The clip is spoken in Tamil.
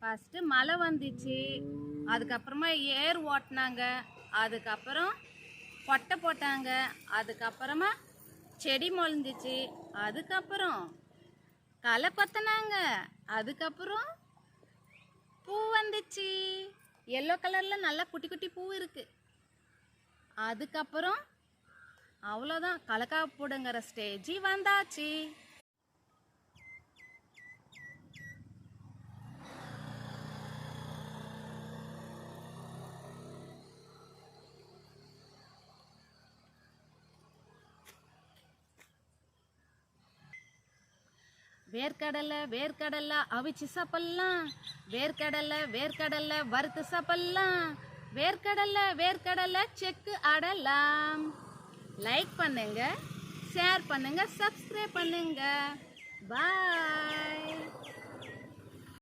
ஃபஸ்ட்டு மழை வந்துச்சு, அதுக்கப்புறமா ஏர் ஓட்டினாங்க, அதுக்கப்புறம் கொட்டை போட்டாங்க, அதுக்கப்புறமா செடி முளைஞ்சிச்சு, அதுக்கப்புறம் களை கொத்தினாங்க, அதுக்கப்புறம் பூ வந்துச்சு. எல்லோ கலரில் நல்லா குட்டி குட்டி பூ இருக்குது. அதுக்கப்புறம் அவ்வளோதான், கலக்காப்புடுங்கிற ஸ்டேஜி வந்தாச்சு. வேர்க்கடலை வேர்க்கடலை அவிச்சு சாப்பிடலாம், வேர்க்கடலை வறுத்து சாப்பிடலாம், வேர்க்கடலை செக்கு ஆடலாம். லைக் பண்ணுங்க, ஷேர் பண்ணுங்க, சப்ஸ்கிரைப் பண்ணுங்க. பாய்.